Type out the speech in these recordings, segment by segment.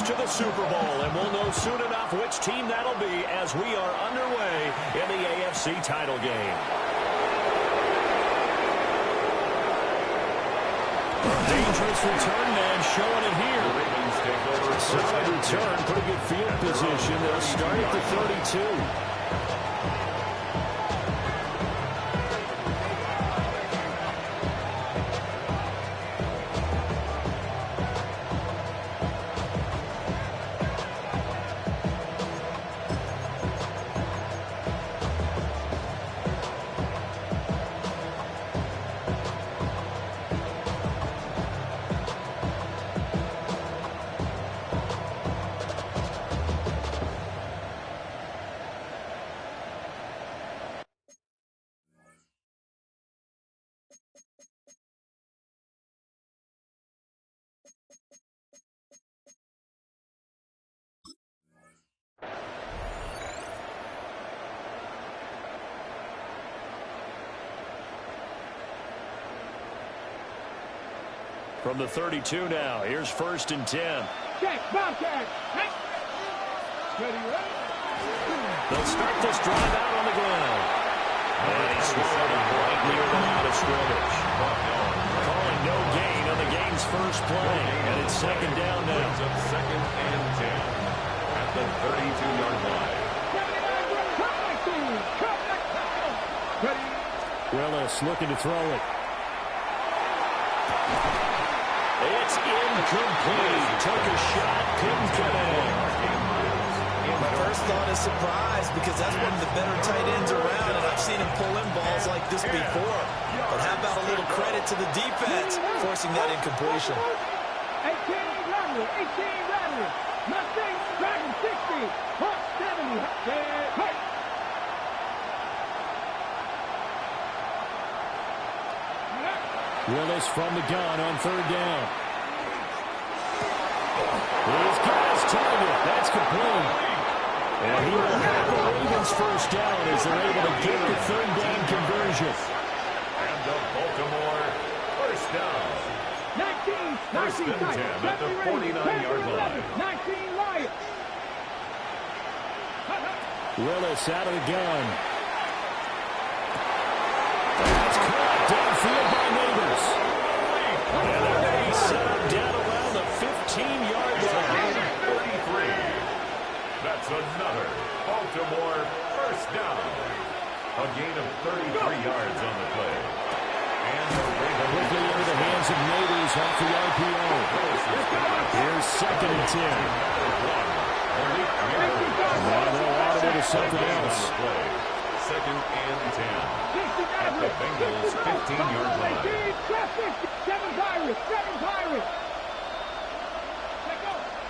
to the Super Bowl, and we'll know soon enough which team that'll be as we are underway in the AFC title game. Dangerous return man showing it here. Solid return, pretty good field position. They'll start at the 32. From the 32 now, here's 1st and 10. They'll start this drive out on the ground. And he swallowed it right near the line of scrimmage. Calling no gain on the game's first play. And it's 2nd down now. Brings up 2nd and 10 at the 32-yard line. Willis looking to throw it. It's incomplete. Took a shot, couldn't get in. My first thought is surprise because that's one of the better tight ends around, and I've seen him pull in balls like this before. But how about a little credit to the defense forcing that incompletion? 18 Rattler, 18 Rattler, Mustang, Dragon 60, Hawk 70, Hawk. Willis from the gun on 3rd down. He's got his target. That's complete. And he will have the Ravens first down as they're able to get the 3rd down conversion. And the Baltimore first down. 1st and 10 at the 49-yard line. 19 Lions. Willis out of the gun. That's caught downfield by Neighbors. And they're going to be set up down around the 15-yard line. 33. That's another Baltimore first down. A gain of 33 yards on the play. And the Ravens quickly into the hands of Neighbors off the RPO. Here's 2nd and 10. Now they'll audible to something else. 2nd and 10 at the Bengals' 15-yard line. 7 Pirates, 7 Pirates.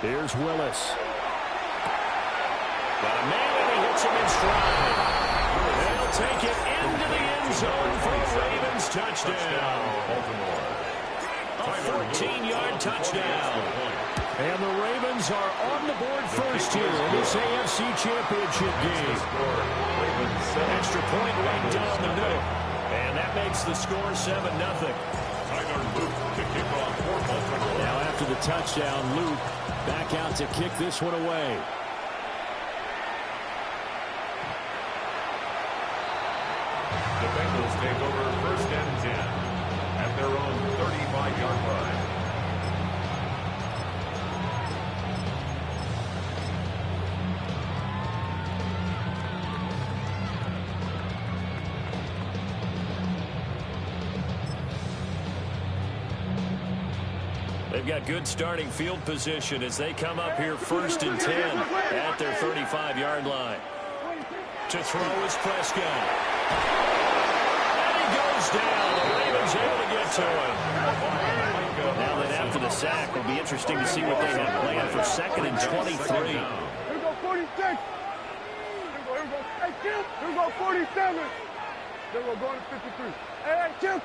Here's Willis. Got a man and he hits him in stride. They'll take it into the end zone for a Ravens touchdown. Baltimore. A 14-yard touchdown. And the Ravens are on the board first here in this AFC Championship game. Extra point right down the middle. And that makes the score 7-0. Now after the touchdown, Luke back out to kick this one away. The Bengals take over 1st and 10 at their own 35-yard line. They've got good starting field position as they come up here 1st and 10 at their 35-yard line. To throw is Prescott. And he goes down. The Ravens able to get to him. Now that after the sack, will be interesting to see what they have planned for 2nd and 23. Here we go, 46. Here we go, 47. Then we'll go to 53. Hey, kill.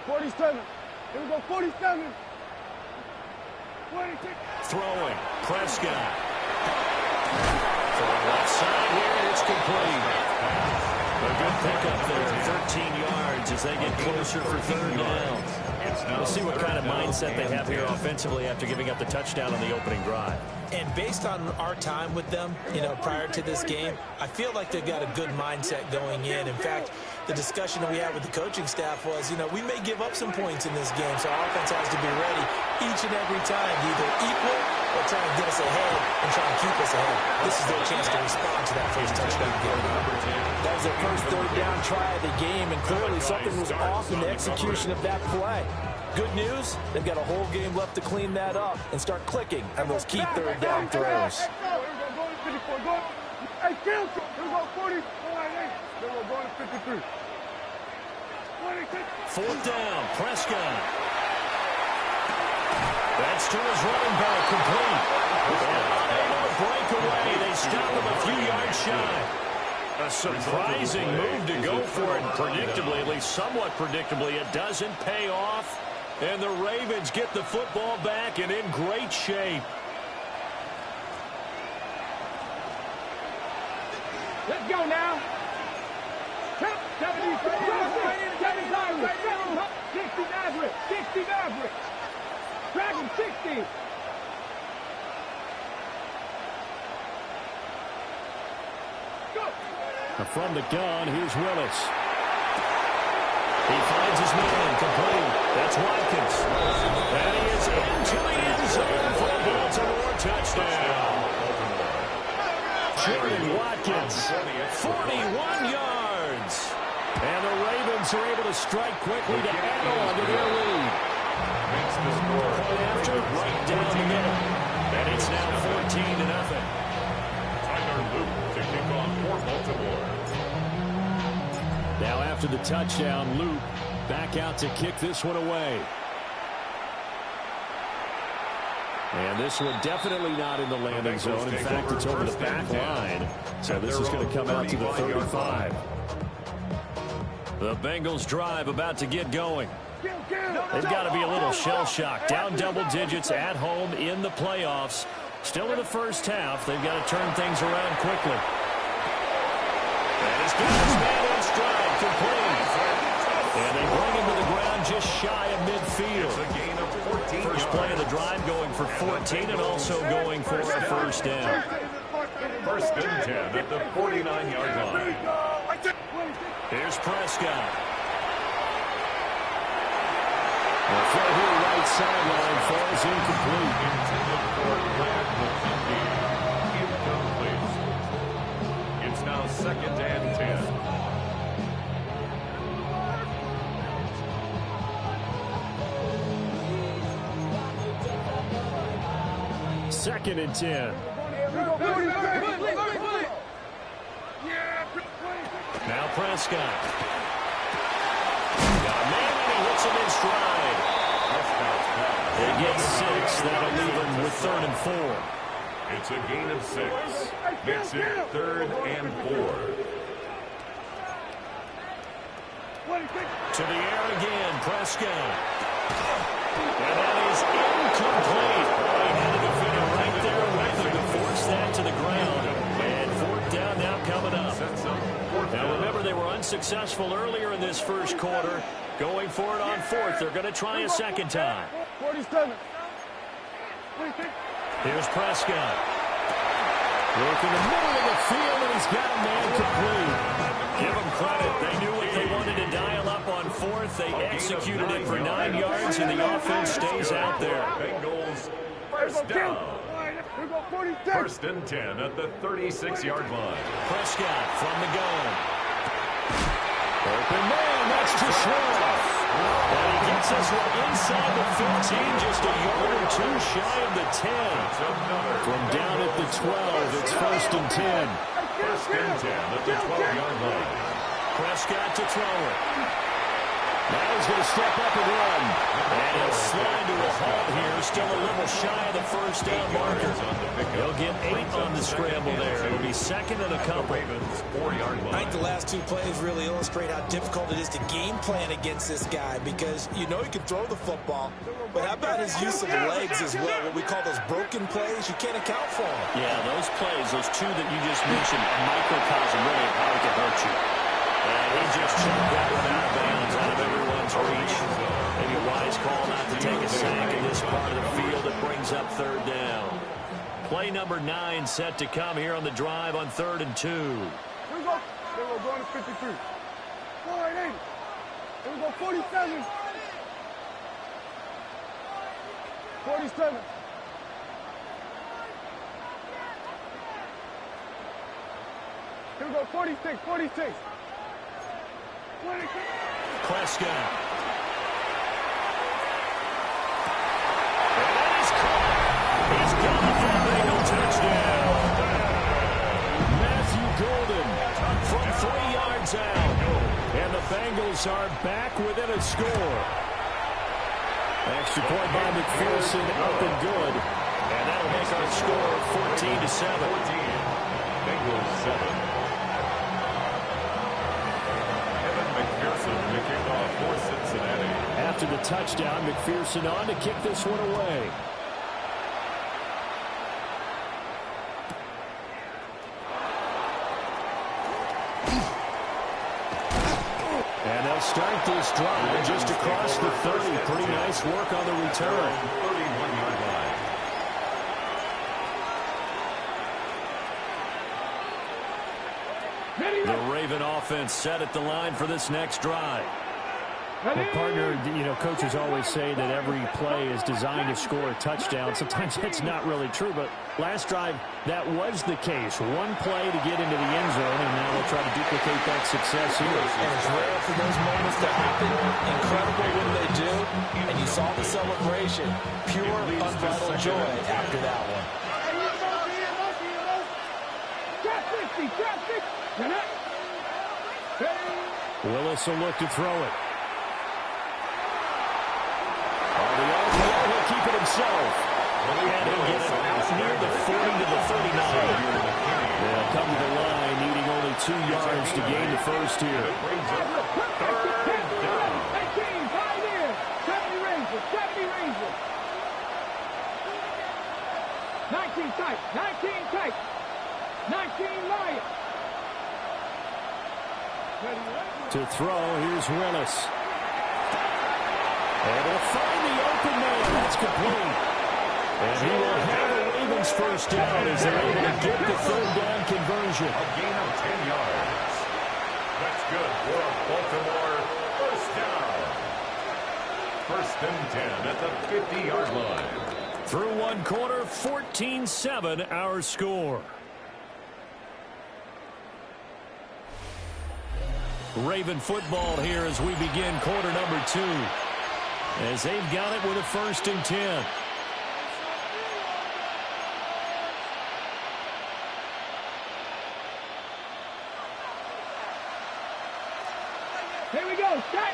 47. Here we go, 47. 26. Throwing, Prescott. Throwing left side here, and it's complete. A good pickup there, 13 yards as they get closer for 3rd down. We'll see what kind of mindset they have here offensively after giving up the touchdown on the opening drive. And based on our time with them, prior to this game, I feel like they've got a good mindset going in. In fact, the discussion that we had with the coaching staff was, we may give up some points in this game, so our offense has to be ready each and every time to either equal or try and get us ahead and try and keep us ahead. This is their chance to respond to that first touchdown game. That was their first third down try of the game, and clearly something was off in the execution of that play. Good news, they've got a whole game left to clean that up and start clicking on those key third down throws. Hey, kill! Here we go, 40. Then we're going to 53. Fourth down, Prescott. That's to his running back, complete. Unable to break away. They stop him a few yards shy. A surprising move to go for it. Predictably, at least somewhat predictably, it doesn't pay off. And the Ravens get the football back and in great shape. Let's go now. 70, 60 Nazareth. 60 Nazareth. Drag him 60. Go. From the gun, here's Willis. He finds his man, complete. That's Watkins. And he is into the end zone for a Baltimore touchdown. Jordan Watkins, 41 yards. And the Ravens are able to strike quickly to add on to their lead. Makes the score Point after, right down the middle. And it's now 14-0. Tyler Luke to kick off for Baltimore. Now after the touchdown, Luke back out to kick this one away. And this one definitely not in the landing zone. In fact, it's over the back line. So this is going to come out to the 35. The Bengals drive about to get going. They've got to be a little shell-shocked. Down double digits at home in the playoffs. Still in the first half. They've got to turn things around quickly. And he's got his man in stride, complete. And they bring him to the ground just shy of midfield. It's a gain of 14 First play of the drive going for 14 and also going for a first down. First and 10 at the 49-yard line. Here's Prescott. The throw here right sideline falls incomplete. Intended for Brad McKinney. Incomplete. It's now second and 10. Second and 10. Now Prescott. Got a man and he hits him in stride. They get 6. That'll leave him with 3rd and 4. It's a gain of 6. Makes it 3rd and 4. To the air again, Prescott. And that is incomplete. He had a defender right there with him to force that to the ground. And 4th down now coming up. Now remember, they were unsuccessful earlier in this first quarter. Going for it on 4th. They're going to try a second time. 47. Here's Prescott. Work in the middle of the field, and he's got a man complete. Give them credit. They knew what they wanted to dial up on 4th. They executed it for 9 yards, and the offense stays out there. Bengals first down. First and 10 at the 36-yard line. Prescott from the gun. Open man, that's too slow. And he gets us inside the 15, just a yard or 2 shy of the 10. From down at the 12, it's first and 10. First and 10 at the 12-yard line. Prescott to throw it. Now he's going to step up and run. And he'll slide to a halt here. Still a little shy of the first down marker. He'll get 8 on the scramble there. It'll be second and a couple. I think the last 2 plays really illustrate how difficult it is to game plan against this guy because you know he can throw the football, but how about his use of legs as well? What we call those broken plays, you can't account for them. Yeah, those plays, those 2 that you just mentioned, a microcosm really of how he can hurt you. And he just chucked that one out of bounds, out of everyone's reach. Maybe a wise call third down. Play number 9 set to come here on the drive on 3rd and 2. Here we go. They will go to 53. 480. Here we go, 47. 47. Here we go, 46, 46. 46. Prescott. And that is caught. He's got it for a Bengal touchdown. Matthew Golden from 3 yards out. And the Bengals are back within a score. Extra point by McPherson, up and good. And that'll make our score 14-7. 14. Bengals 7. McPherson to kick off for Cincinnati. After the touchdown, McPherson on to kick this one away. And they'll start this drive just across the 30. Pretty nice work on the return. 31-yard line. The Raven offense set at the line for this next drive. Well, partner, you know, coaches always say that every play is designed to score a touchdown. Sometimes that's not really true, but last drive, that was the case. One play to get into the end zone, and now they'll try to duplicate that success here. And it's rare for those moments to happen. Incredible when they do. And you saw the celebration. Pure, unbridled joy after that one. Willis will look to throw it. He'll keep it himself. And he'll get it out near the 40 to the 39. They'll come to the line, needing only 2 yards to gain the first here. 19 tight, 19 tight, 19 Lions. To throw, here's Willis. And he'll find the open man. That's complete. And he will have the Ravens first down as they're able to get the third down conversion. A gain of 10 yards. That's good for Baltimore. First down. 1st and 10 at the 50-yard line. Through one quarter, 14-7 our score. Raven football here as we begin quarter number 2. As they've got it with a 1st and 10. Here we go. Set.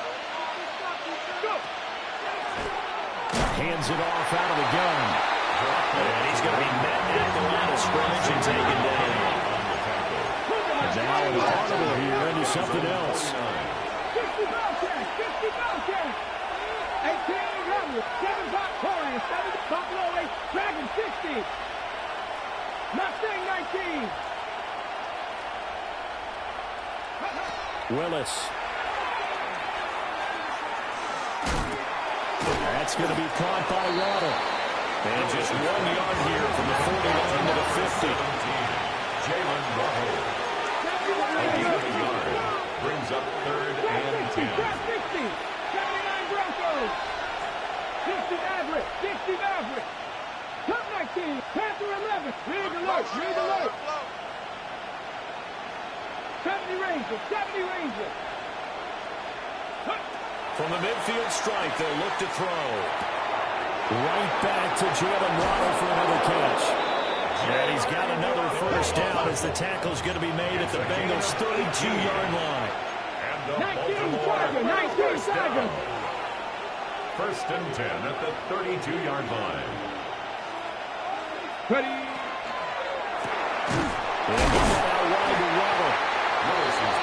Go. Hands it off out of the gun. And he's going to be met at the line of scrimmage and taken down. And now an audible here into something else. 50 Bobcats. 50 Bobcats. 18 Rebels. 7 Pop Torrance. 7 Buffalo 8. Dragon 60. Mustang 19. Willis. That's going to be caught by Waddle. And just 1 yard here from the 49 to the 50. Jalen Waddle. A gain of a yard. Brings up 3rd and 10. 60. 79 Broncos. 60 Maverick. 60 Maverick. Top 19. Panther 11. Read alert. Read alert. 70 Rangers. 70 Rangers. From the midfield stripe, they'll look to throw. Right back to Jalen Waddle for another catch. And he's got another first down as the tackle's going to be made at the Bengals' 32-yard line. And the 19 Baltimore Tiger. 19 Tiger. 1st and 10 at the 32-yard line. Ready. And he's out wide to Waddle.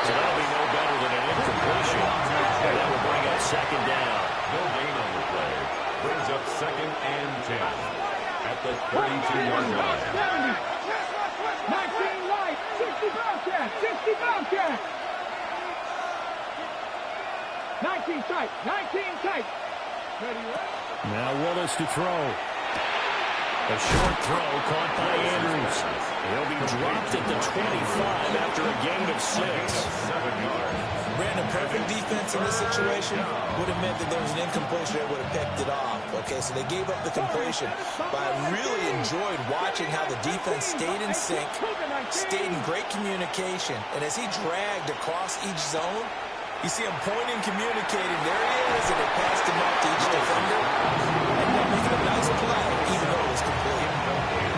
So that'll be no better than an incompletion. And that will bring up 2nd down. No gain on the play. Brings up 2nd and 10 at the 32-yard line. 70. 19 Light. 60 Bobcats. 60 Bobcats. 19 tight. 19 tight. Ready. Now Willis to throw. A short throw caught by Andrews. He'll be dropped at the 25 after a gain of 6. 7 yards. Brandon, perfect defense in this situation would have meant that there was an incompletion that would have picked it off. Okay, so they gave up the completion. But I really enjoyed watching how the defense stayed in sync, stayed in great communication. And as he dragged across each zone, you see him pointing, communicating. There he is, and they passed him up to each defender. And then making a nice play, even though it was complete.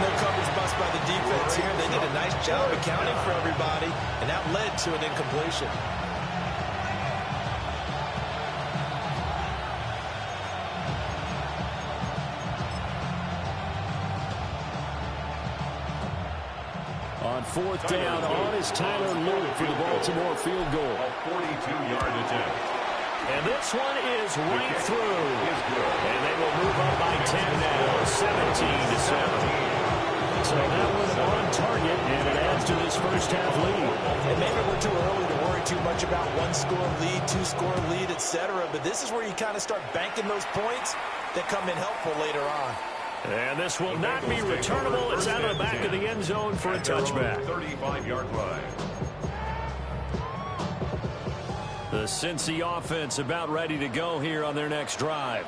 No coverage bust by the defense here. They did a nice job accounting for everybody, and that led to an incompletion. On 4th down, on is Tyler Luke for the Baltimore field goal. A 42-yard attempt. And this one is right through. And they will move up by 10 now, 17-7. So that one on target, and it adds to this first half lead. And maybe we're too early to worry too much about one-score lead, two-score lead, etc. But this is where you kind of start banking those points that come in helpful later on. And this will not be returnable. It's out of the back of the end zone for a touchback. 35-yard line. The Cincy offense about ready to go here on their next drive.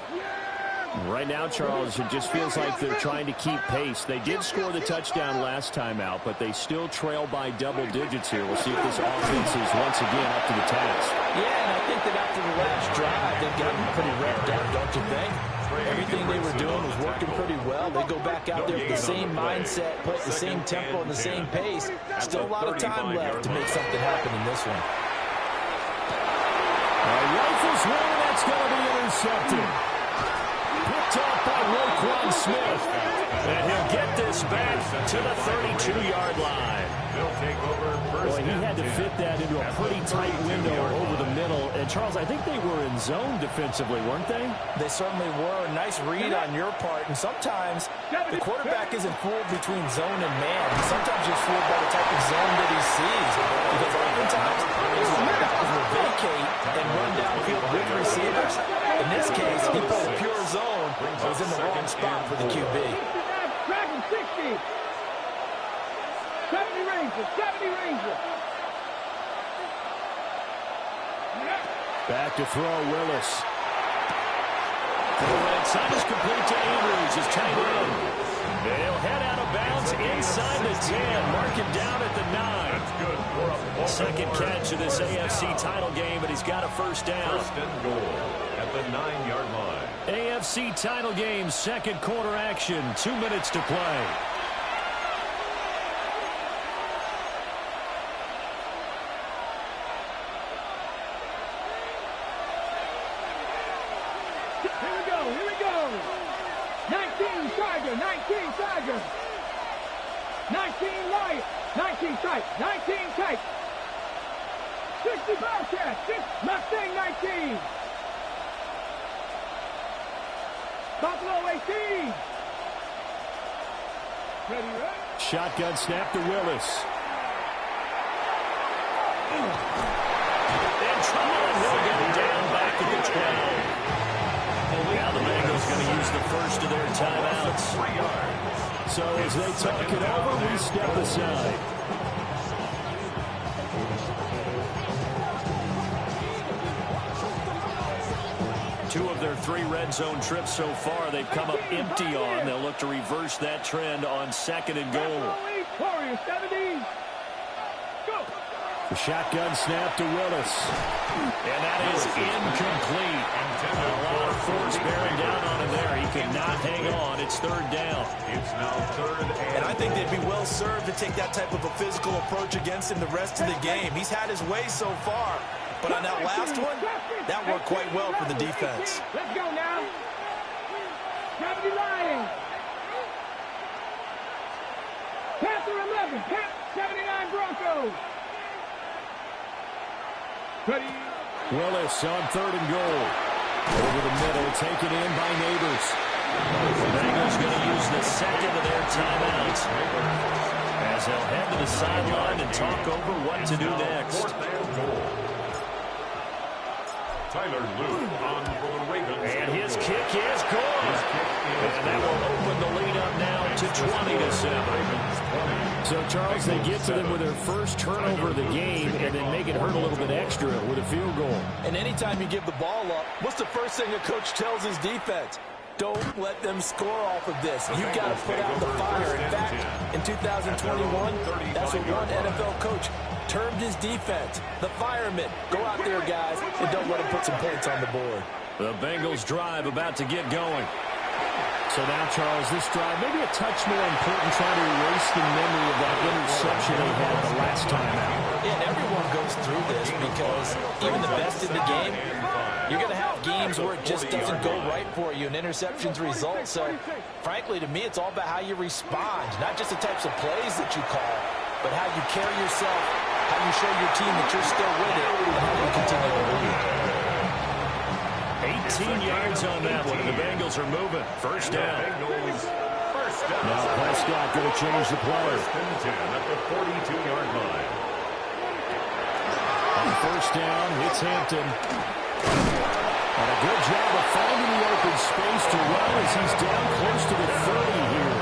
Right now, Charles, it just feels like they're trying to keep pace. They did score the touchdown last time out, but they still trail by double digits here. We'll see if this offense is once again up to the task. Yeah, and I think that after the last drive, they've gotten pretty revved up, don't you think? Everything they were doing was working pretty well. They go back out there with the same mindset, play at the same tempo and the same pace. Still a lot of time left to make something happen in this one. Rifles one, that's going to be intercepted. Picked up by Roquan Smith. And he'll get this back to the 32-yard line. They'll take over first. Boy, he had to fit that into a pretty tight window over the middle. And, Charles, I think they were in zone defensively, weren't they? They certainly were. Nice read on your part. And sometimes the quarterback isn't fooled between zone and man. Sometimes he's fooled by the type of zone that he sees. Because oftentimes his wideouts will vacate and run downfield with receivers. In this case, he put a pure zone. It was in the wrong spot for the QB. Dragon 60. 70 Rangers. 70 Rangers. Back to throw, Willis. To the right side is complete to Andrews, his tight end. They'll head out of bounds inside the 10, mark him down at the 9. That's good for a Second catch of this AFC title game, but he's got a first down. First and goal at the 9-yard line. AFC title game, second quarter action, 2 minutes to play. Here we go. 19 Tiger, 19 Tiger. 19 Lion, 19 Tight, 19 Tight. 60 Bobcat, 6 Mustang 19. Buffalo 18. Ready, right? Shotgun snap to Willis. In trouble, and he'll get down back at the 12. Now the Bengals going to use the first of their timeouts. 3 yards. So as they talk it over, we step aside. Two of their 3 red zone trips so far, they've come up empty on. They'll look to reverse that trend on second and goal. Warriors 70. Go. The shotgun snap to Willis. And that is incomplete. A lot of force bearing down on him there. He could not hang on. It's third down. It's now third And I think they'd be well served to take that type of a physical approach against him the rest of the game. He's had his way so far. But on that last one, that worked quite well for the defense. Let's go now. 70 Lions. Panther 11. 79 Broncos. Ready. Willis on third and goal. Over the middle, taken in by Neighbors. The Bengals going to use the second of their timeouts as they'll head to the sideline and talk over what to do next. Tyler Luke on for the Ravens. And his kick is good. And that will open the lead up now to 20-7. So, Charles, they get to them with their first turnover of the game and then make it hurt a little bit extra with a field goal. And anytime you give the ball up, what's the first thing a coach tells his defense? Don't let them score off of this. You've got to put out the fire. In fact, in 2021, that's what one NFL coach termed his defense. The firemen. Go out there, guys, and don't let them put some points on the board. The Bengals drive about to get going. So now, Charles, this drive maybe a touch more important, trying to erase the memory of that interception they had the last time out. Yeah, and everyone goes through this because even the best in the game, you're going to have games where it just doesn't go right for you and interceptions result. So, frankly, to me, it's all about how you respond, not just the types of plays that you call, but how you carry yourself, how you show your team that you're still with it, and how you continue to lead. 18 yards on that one, and the Bengals are moving. First down. Now Prescott going to change the play. First and 10 at the 42-yard line. On first down, it's Hampton. And a good job of finding the open space to run as he's down close to the 30 here.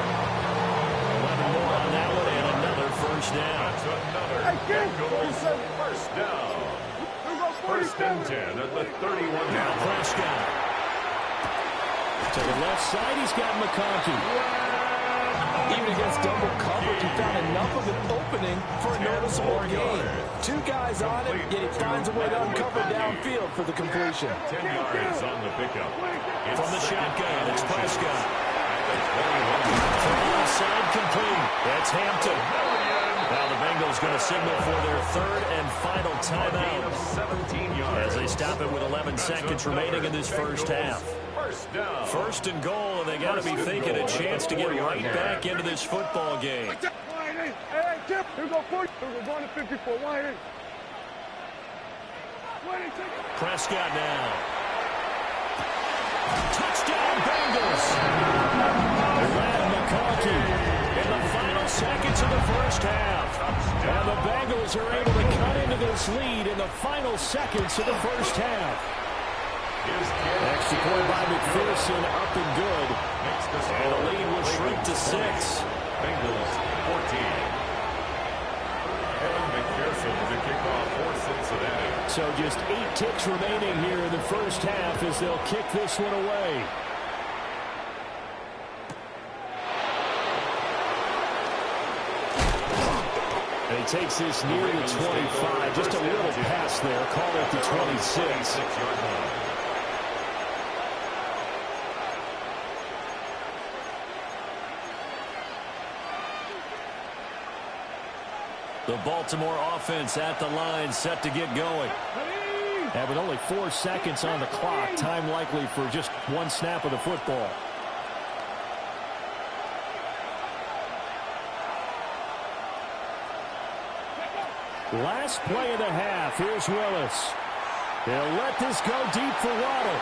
11 more on that one, and another first down. That's another Bengals first down. First and 10 at the 31. Now Prescott. To the left side, he's got McConkey. Even against double coverage, he found enough of an opening for a noticeable gain. Two guys on him, yet he finds a way to uncover downfield for the completion. 10 yards on the pickup. From the shotgun, it's Prescott. From the outside, complete. That's Hampton. Now the Bengals going to signal for their third and final timeout 17 yards. as they stop it with 11 seconds remaining in this first half. First down. First and goal, and they got to be thinking a chance to get right back into this football game. Hey, Chip, here go 40. We're going to 54. Wide in. Prescott now. Touchdown Bengals. Brad McConkey in the final seconds of the first half. And the Bengals are able to cut into this lead in the final seconds of the first half. Extra point by McPherson, up and good. And the lead will shrink to 6. Bengals 14. Kevin McPherson to kick off for Cincinnati. So just 8 ticks remaining here in the first half as they'll kick this one away. And he takes this near the 25. Just a little pass there. Call it the 26. The Baltimore offense at the line, set to get going. And with only 4 seconds on the clock, time likely for just one snap of the football. Last play of the half. Here's Willis. They'll let this go deep for Waddle.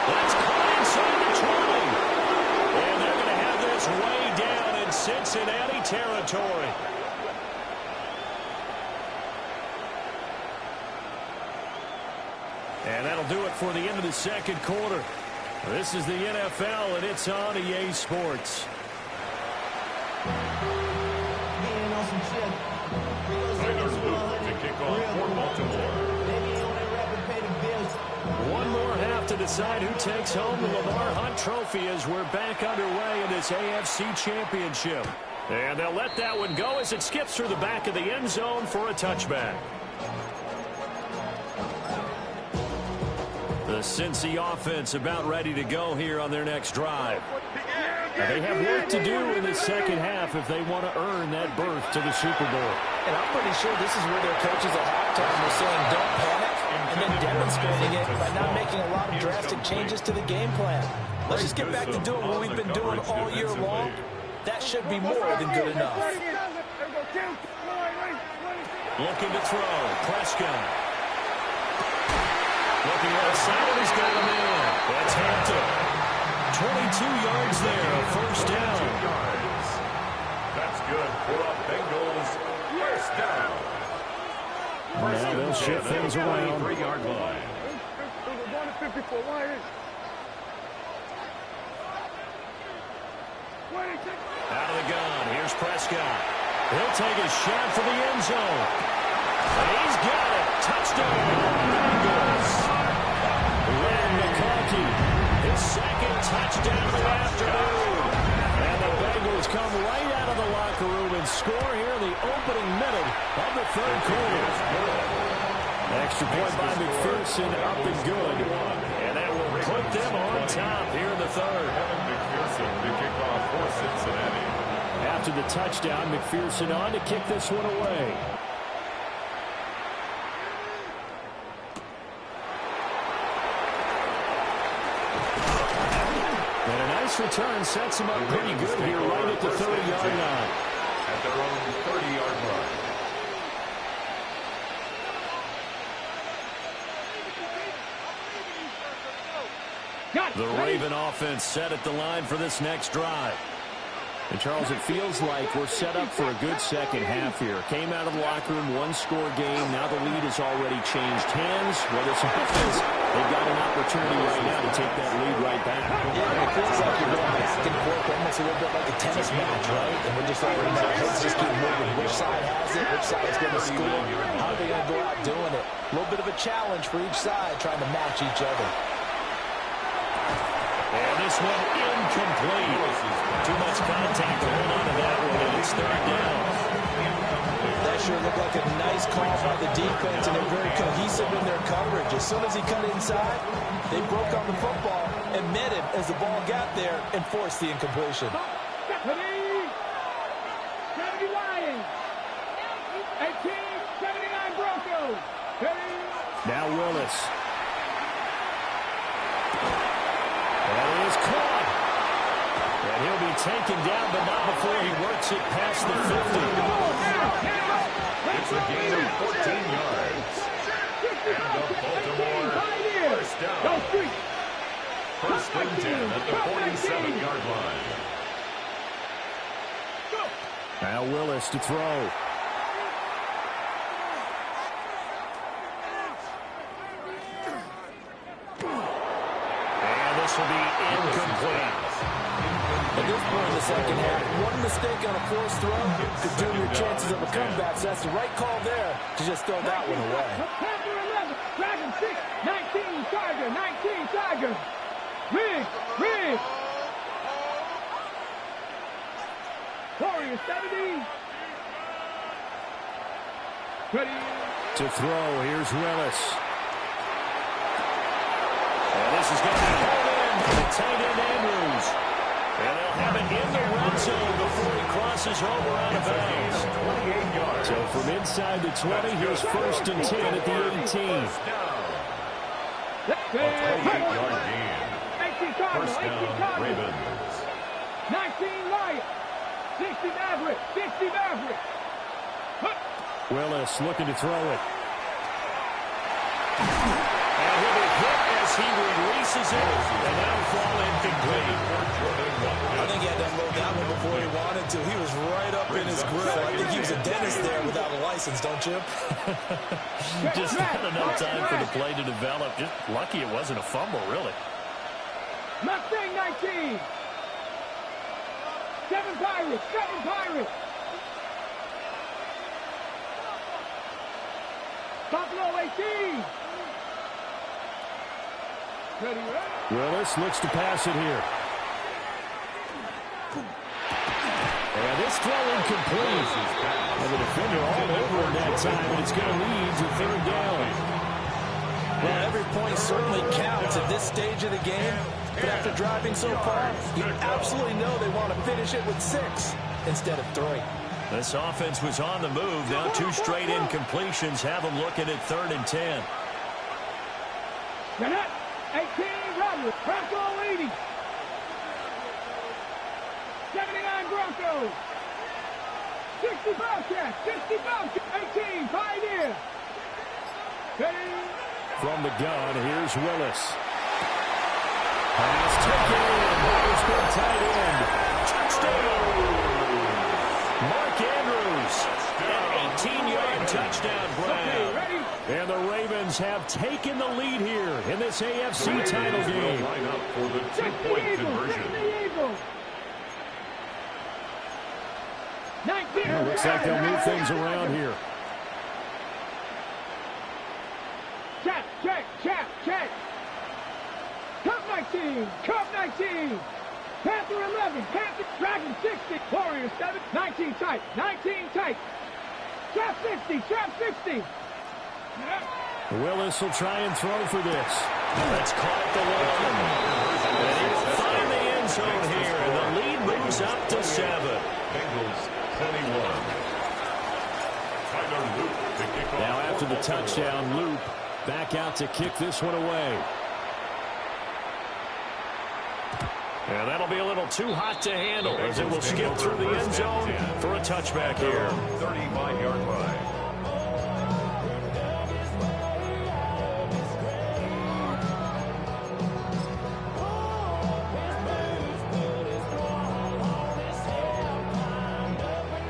That's caught inside the 20. And they're going to have this way down in Cincinnati territory. And that'll do it for the end of the second quarter. This is the NFL, and it's on EA Sports. Tyler Luke to kick off for Baltimore. One more half to decide who takes home the Lamar Hunt Trophy as we're back underway in this AFC Championship. And they'll let that one go as it skips through the back of the end zone for a touchback. The Cincy offense about ready to go here on their next drive. They have work to do in the second half if they want to earn that berth to the Super Bowl. And I'm pretty sure this is where their coaches at halftime were saying don't panic, and then demonstrating it by not making a lot of drastic changes to the game plan. Let's just get back to doing what we've been doing all year long. That should be more than good enough. Looking to throw. Prescott. Looking outside, he's got him in. That's Hampton. 22 yards there, first down. That's good for a Bengals first down. Now they'll shift things around. 3-yard line. 24, wide in. Out of the gun, here's Prescott. He'll take a shot for the end zone. And he's got it. Touchdown, Bengals. Len McConkey, his second touchdown of the afternoon. And the Bengals come right out of the locker room and score here in the opening minute of the third quarter. Extra point by McPherson, up and good. And that will put them on top here in the third. McPherson to kick off for Cincinnati. After the touchdown, McPherson on to kick this one away. And a nice return sets him up pretty good here right at the 30-yard line. At their own 30-yard line. The Raven offense set at the line for this next drive. And, Charles, it feels like we're set up for a good second half here. Came out of the locker room, one-score game. Now the lead has already changed hands. Well, this offense, they've got an opportunity right now to take that lead right back. Yeah, it feels like you're going back and forth, almost a little bit like a tennis match, right? And we're just letting our heads just keep moving. Which side has it? Which side is going to score? How are they going to go out doing it? A little bit of a challenge for each side, trying to match each other. And this one incomplete. Too much contact to hold on to that one, and it's third down. That sure looked like a nice call by the defense, and they're very cohesive in their coverage. As soon as he cut inside, they broke on the football and met him as the ball got there and forced the incompletion. 70 Lions. 79 Broncos. Now Willis. That is caught. And he'll be taken down, but not before he works it past the 50. It's a gain of 14 yards. And the Baltimore first down. First and 10 at the 47-yard line. Now Willis to throw. This will be incomplete. At this point in the second half, one mistake on a forced throw could doom your chances of a comeback. So that's the right call there to just throw that one away. Panther 11, Dragon 6, 19 Tiger, 19 Tiger. Riggs. Warriors 70. Ready. To throw, here's Willis. And this is going to be pulled in by the tight end Andrews. And they'll have it in the red zone before he crosses over out of bounds. 28 yards. So from inside the 20, here's first and 10 at the 18. A 28-yard gain. 18 Cardinals, First 18 down, Cardinals. Ravens. 19 Lions. 60 Maverick. Willis looking to throw it. And he'll be hit as he releases it. And that'll fall incomplete. I think he had to unload that one before he wanted to. He was right up in his grill. I think he was a dentist there without a license, don't you? Just not enough time for the play to develop. Just lucky it wasn't a fumble, really. Mustang 19. 7 Pirates. Buffalo 18. Ready. Willis looks to pass it here. And this throw incomplete. And the defender all over him that time, and it's going to lead to third down. Well, every point certainly counts at this stage of the game. But after driving so far, you absolutely know they want to finish it with 6 instead of 3. This offense was on the move. Now 2 straight incompletions have them looking at third and 10. You're not 18 Roberts. Bronco 80. 79 Broncos. 60 Bobcats. 18 Pioneer. From the gun, here's Willis. Pass taken in. It's been tight end. Touchdown! Mark Andrews. An 18-yard touchdown grab. And the Ravens Ravens have taken the lead here in this AFC title game. Line up for the two-point conversion. Looks like they'll move things around here. Check. Cup 19. Panther 11. Panther Dragon 60. Warriors 7. 19 tight. Trap 60. Willis will try and throw for this. That's caught at the one. And he'll find the end zone here. And the lead moves up to 7. Bengals 21. Tyler Luke to kick off. Now after the touchdown, Loop back out to kick this one away. And that'll be a little too hot to handle as it will skip through the end zone for a touchback here. 35-yard line.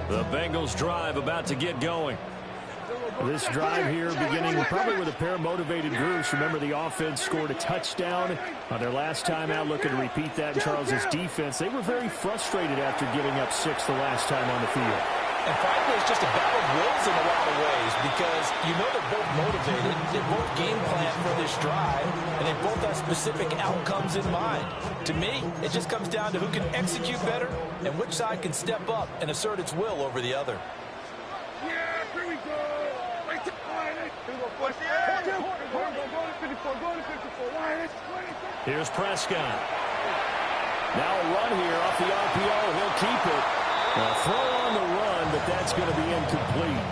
The Bengals drive about to get going. This drive here beginning probably with a pair of motivated groups. Remember, the offense scored a touchdown on their last time out. Looking to repeat that in Charles' defense. They were very frustrated after giving up 6 the last time on the field. And frankly, it's just a battle of wills in a lot of ways because you know they're both motivated, they both game plan for this drive, and they both have specific outcomes in mind. To me, it just comes down to who can execute better and which side can step up and assert its will over the other. Here's Prescott. Now a run here off the RPO. He'll keep it. A throw on the run, but that's going to be incomplete.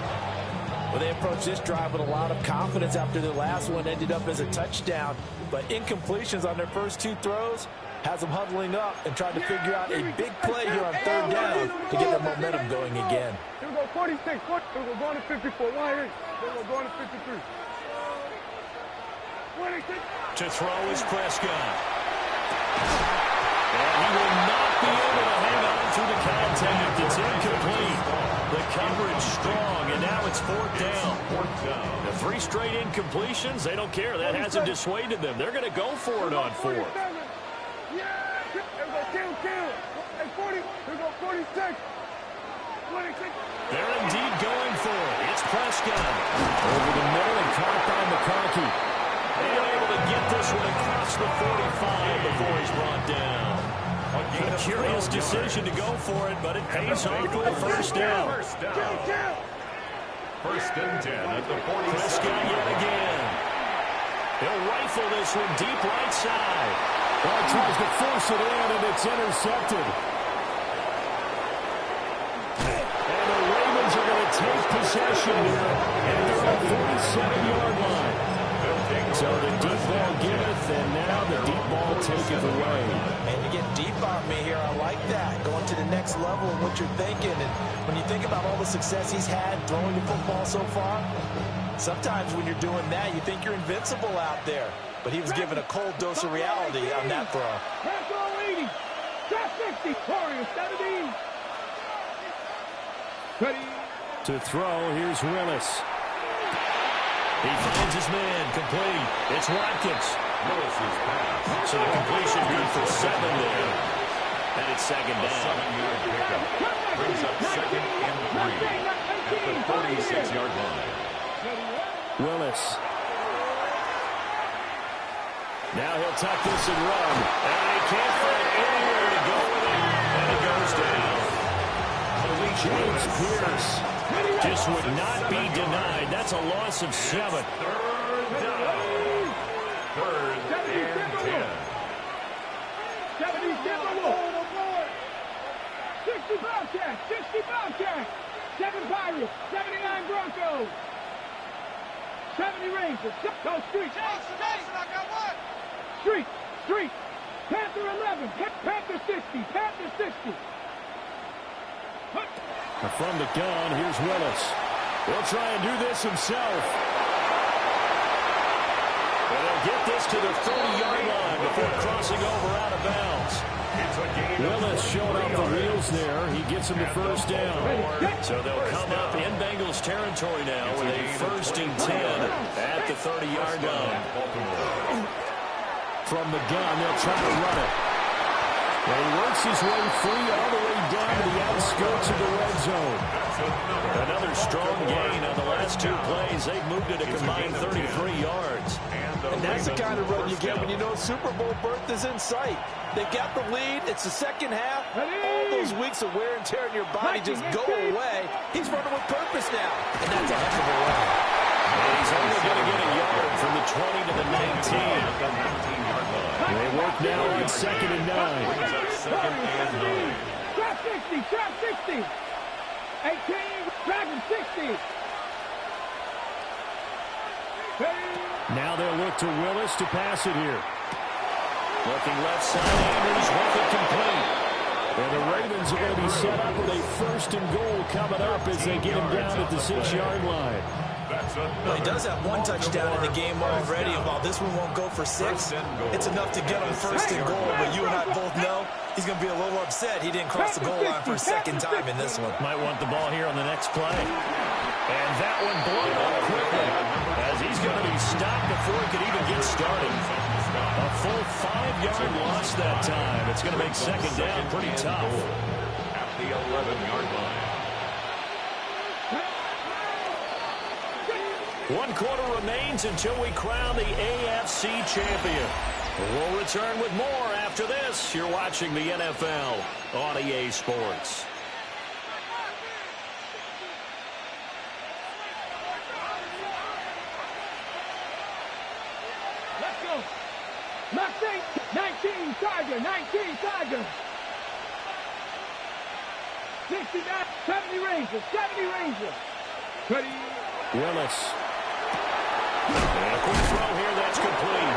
Well, they approached this drive with a lot of confidence after their last one ended up as a touchdown. But incompletions on their first 2 throws has them huddling up and trying to figure out a big play here on 3rd down to get their momentum going again. Here we go, 46. Here we go, going to 54. Line in. Here we go, going to 53. 26. To throw is Prescott. And he will not be able to hang on through the contact. It's incomplete. The coverage strong, and now it's 4th down. The 3 straight incompletions, they don't care. That hasn't dissuaded them. They're going to go for it on 4th. Yeah, here we go, 40. Here we go, 46. 26. They're indeed going for it. It's Prescott. Over the middle and caught by McConkey. And able to get this one across the 45 before he's brought down. A curious decision to go for it, but it pays off for a 1st down. First and 10 at the 40. Prescott yet again. He'll rifle this one deep right side. Well, tries to force it in, and it's intercepted. And the Ravens are going to take possession here at their 47-yard line. So the deep ball giveth, and now the deep ball taketh away. And you get deep on me here. I like that. Going to the next level of what you're thinking. And when you think about all the success he's had throwing the football so far, sometimes when you're doing that, you think you're invincible out there. But he was given a cold dose of reality on that throw. Pass 80. Trap 60. Warriors 17. Ready. To throw, here's Willis. He finds his man, complete. It's Watkins. Willis's pass. So the completion good for 7 there. And it's 2nd down. 7-yard pickup. Brings up 2nd and 3 at the 46-yard line. Willis. Now he'll tuck this and run. And he can't find anywhere to go with it. And it goes down. James Pierce. Just would not be denied. That's a loss of 7. 3rd down. 3rd and 10. 60 Bobcats. 60 Bobcats. 7 Pirates. 79 Broncos. 70 Rangers. Go Street. Street. Panther 11. Panther 60. Panther 60. From the gun, here's Willis. He'll try and do this himself. And they'll get this to the 30-yard line before crossing over out of bounds. Willis showing off the wheels there. He gets him the first down. So they'll come up in Bengals territory now with a 1st and 10 at the 30-yard line. From the gun, they'll try to run it. And he works his way free all the way down to the outskirts of the red zone. Another strong gain on the last 2 plays. They've moved it a combined 33 yards. And that's the kind of run you get when you know Super Bowl berth is in sight. They got the lead. It's the second half. All those weeks of wear and tear in your body just go away. He's running with purpose now. And that's a heck of a run. And he's only going to get a yard from the 20 to the 19. They work now on 2nd and 9. Trap 60, trap 60. 18, Dragon 60. Now they'll look to Willis to pass it here. Looking left side, Andrews with it complete. And the Ravens are going to be set up with a 1st and goal coming up as they get him down at the 6-yard line. Well, he does have 1 touchdown in the game already, and while this one won't go for 6, it's enough to get him 1st and goal. But you and I both know he's going to be a little upset he didn't cross the goal line for a 2nd time in this one. Might want the ball here on the next play. And that one blown up quickly as he's going to be stopped before he could even get started. A full 5-yard loss that time. It's going to make 2nd down pretty tough. At the 11-yard line. 1 quarter remains until we crown the AFC champion. We'll return with more after this. You're watching the NFL on EA Sports. Let's go. Max 19, Tiger, 19, Tiger. 69, 70 Ranger, 70 Ranger. Ready. Willis. And a quick throw here, that's complete.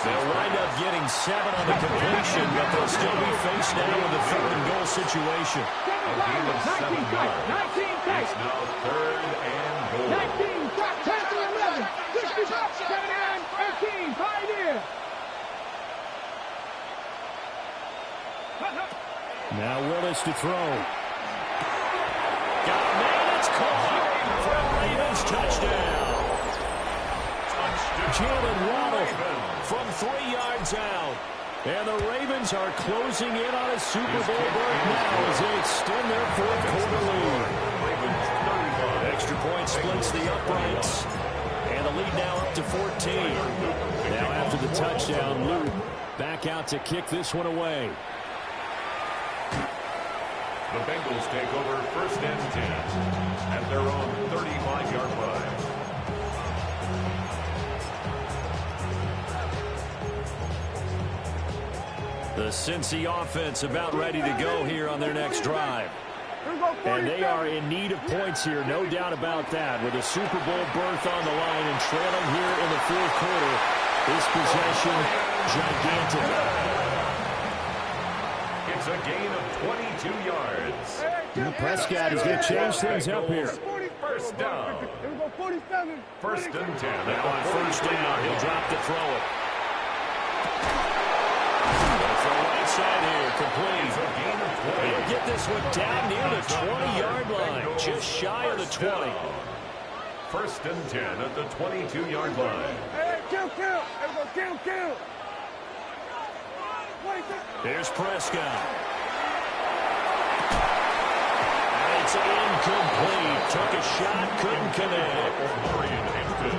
They'll wind up getting 7 on the completion, but they'll still be faced now with a 3rd and goal situation. A gain of 7 yards. 19 tight. It's now 3rd and goal. 19 tight. 10 to 11. 60 bucks. 79, 13. Pioneer. Now Willis to throw. Got a man, it's caught for a Ravens touchdown. Jalen Waddle from 3 yards out. And the Ravens are closing in on a Super Bowl berth now as they extend their 4th quarter lead. Extra point splits the uprights. And the lead now up to 14. Now after the touchdown, Luke back out to kick this one away. The Bengals take over 1st and 10 at their own 35-yard line. The Cincy offense about ready to go here on their next drive. And they are in need of points here, no doubt about that. With a Super Bowl berth on the line and trailing here in the 4th quarter, this possession gigantic. It's a gain of 22 yards. Prescott is going to change things up here. 1st down. 1st and 10. Now on 1st down, he'll drop to throw it. Right side here, complete. He'll get this one down near the 20-yard line, just shy of the 20. 1st and 10 at the 22-yard line. Kill. There's Prescott. And it's incomplete. Took a shot, couldn't connect.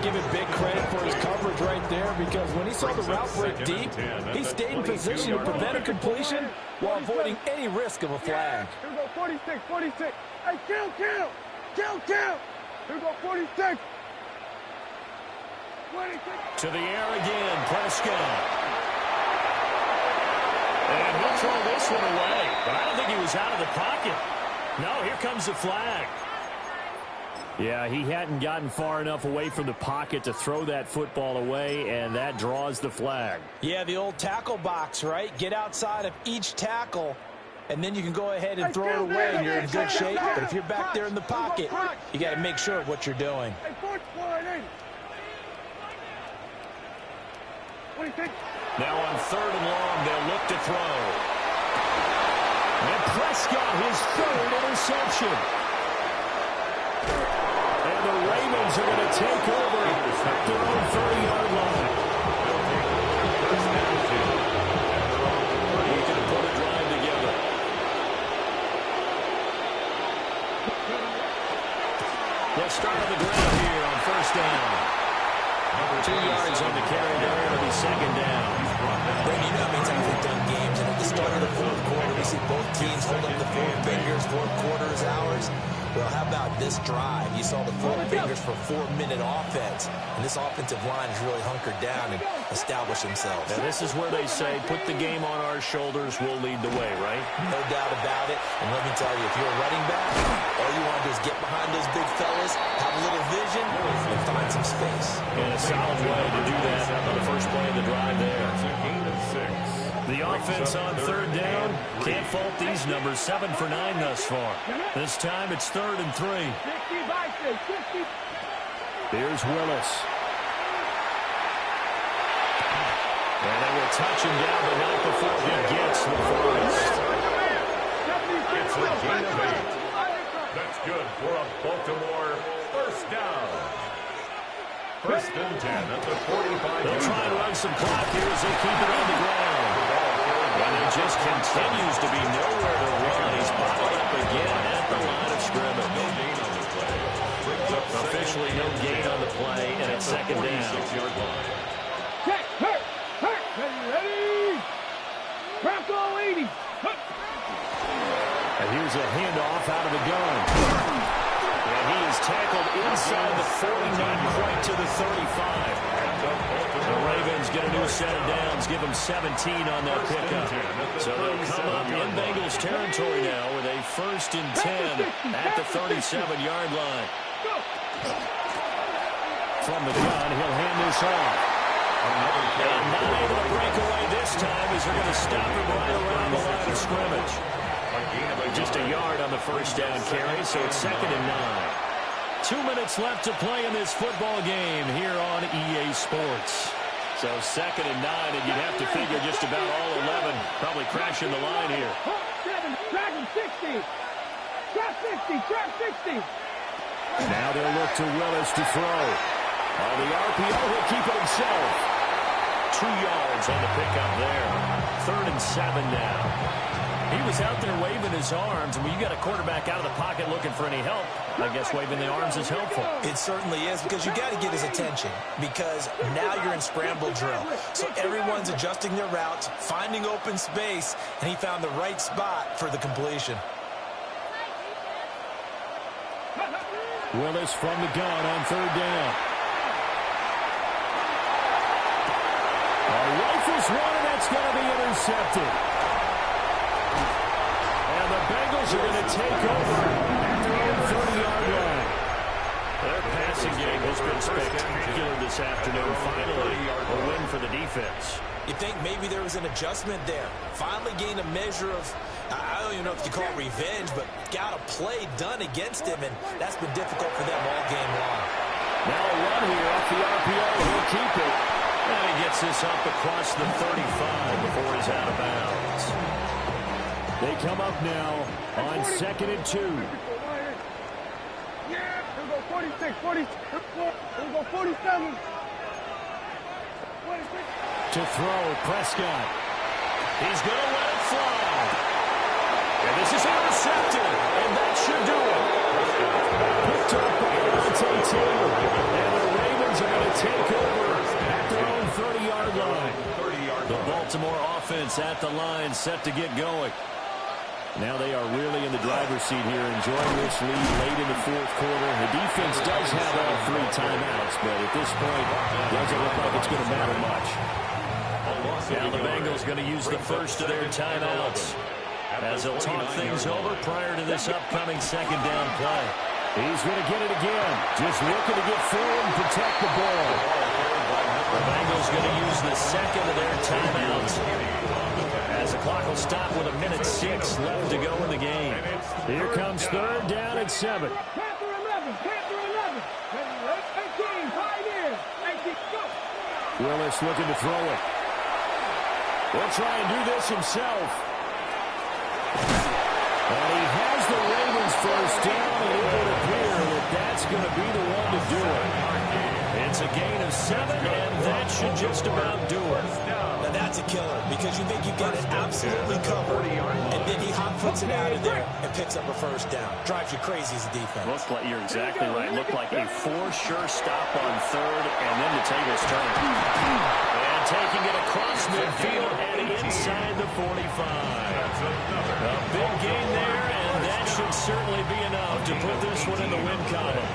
Give it big credit for his coverage right there, because when he saw the route break deep, he stayed in position to prevent a completion while avoiding any risk of a flag. Here we go, 46. Hey, kill. Here we go, 46. 26. To the air again, Prescott. And he'll throw this one away. But I don't think he was out of the pocket. No, here comes the flag. Yeah, he hadn't gotten far enough away from the pocket to throw that football away, and that draws the flag. Yeah, the old tackle box, right? Get outside of each tackle, and then you can go ahead and throw it away, and you're in good shape. But if you're back there in the pocket, you got to make sure of what you're doing. Now on 3rd and long, they'll look to throw. And Prescott, his 3rd interception. And the Ravens are going to take over at their own 30-yard line. He's going to put a drive together. They'll start on the ground here on 1st down. 2 yards on the carry there. It'll be 2nd down. Brady, you know how many times we've done games, and at the start of the 4th quarter, we see both teams hold up the 4 fingers, 4th quarter is ours. Well, how about this drive? You saw the 4 fingers for 4-minute offense, and this offensive line has really hunkered down and established themselves. And this is where they say, put the game on our shoulders, we'll lead the way, right? No doubt about it. And let me tell you, if you're a running back, all you want to do is get behind those big fellas, have a little vision, and find some space. And a solid way to do that on the first play of the drive there. The offense on 3rd down, can't fault these numbers. 7 for 9 thus far. This time it's 3rd and 3. Here's Willis. And they will touch him down, but not before he gets the first. It's a gain of 8. That's good for a Baltimore 1st down. 1st and 10 at the 45. They'll try and run some clock here as they keep it on the ground. And there just continues to be nowhere to run. He's bottled up again at the line of scrimmage. No gain on the play. Brings up Officially no gain on the play, and it's 2nd down. 46-yard line. Check, hurt, ready, Bronco 80. And here's a handoff out of the gun. And he is tackled inside the 40, not quite to the 35. The Ravens get a new set of downs, give them 17 on that pickup. So they'll come up in Bengals territory now with a 1st and 10 at the 37-yard line. From the gun, he'll hand this off. And not able to break away this time as they're going to stop him right around the line of scrimmage. Just a yard on the 1st down carry, so it's 2nd and 9. 2 minutes left to play in this football game here on EA Sports. So 2nd and 9, and you'd have to figure just about all 11 probably crashing the line here. 7, drag him 60. Trap 60, trap 60. Now they'll look to Willis to throw. On the RPO, he'll keep it himself. 2 yards on the pickup there. 3rd and 7 now. He was out there waving his arms, and when you got a quarterback out of the pocket looking for any help, I guess waving the arms is helpful. It certainly is, because you got to get his attention, because now you're in scramble drill. So everyone's adjusting their routes, finding open space, and he found the right spot for the completion. Willis from the gun on 3rd down. Rifles one, and that's going to be intercepted. And the Bengals are going to take over at their own 30-yard line. Their passing game has been spectacular this afternoon. Finally, a win for the defense. You think maybe there was an adjustment there. Finally gained a measure of, I don't even know if you call it revenge, but got a play done against him, and that's been difficult for them all game long. Now a run here off the RPO. He'll keep it. And he gets this up across the 35 before he's out of bounds. They come up now on 2nd and 2. Yeah, we'll go 46, 40, we'll go 47. 46. To throw, Prescott. He's going to let it fly. And this is intercepted, and that should do it. Picked up by Dante Taylor. And the Ravens are going to take over at their own 30-yard line. The Baltimore offense at the line, set to get going. Now they are really in the driver's seat here, enjoying this lead late in the 4th quarter. The defense does have all 3 timeouts, but at this point, it doesn't look like it's going to matter much. Now the Bengals going to use the first of their timeouts as they'll talk things over prior to this upcoming 2nd down play. He's going to get it again, just looking to get forward and protect the ball. The Bengals going to use the 2nd of their timeouts as the clock will stop with 1:06 left to go in the game. Here comes 3rd down at 7. Panther 11, Panther 11. 18, 5 in. 18, go. Willis looking to throw it. Will try and do this himself. And he has the Ravens first down, and it would appear that that's going to be the one to do it. It's a gain of 7, and that should just about do it. Now that's a killer because you think you've got it absolutely covered, and then he hot-foots it out of there and picks up a first down. Drives you crazy as a defense. Looked like, you're exactly right. Looked like a for-sure stop on third, and then the tables turned. And taking it across midfield and inside the 45. A big gain there, and that should certainly be enough to put this one in the win column.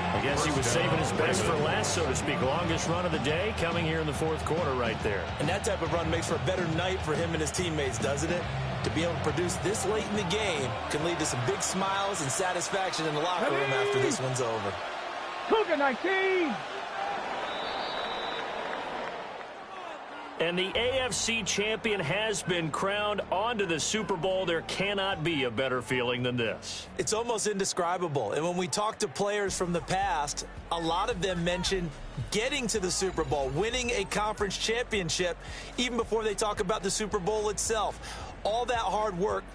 I guess he was saving his best for last, so to speak. Longest run of the day coming here in the fourth quarter right there. And that type of run makes for a better night for him and his teammates, doesn't it? To be able to produce this late in the game can lead to some big smiles and satisfaction in the locker room after this one's over. Cougar 19. And the AFC champion has been crowned onto the Super Bowl. There cannot be a better feeling than this. It's almost indescribable. And when we talk to players from the past, a lot of them mention getting to the Super Bowl, winning a conference championship, even before they talk about the Super Bowl itself. All that hard work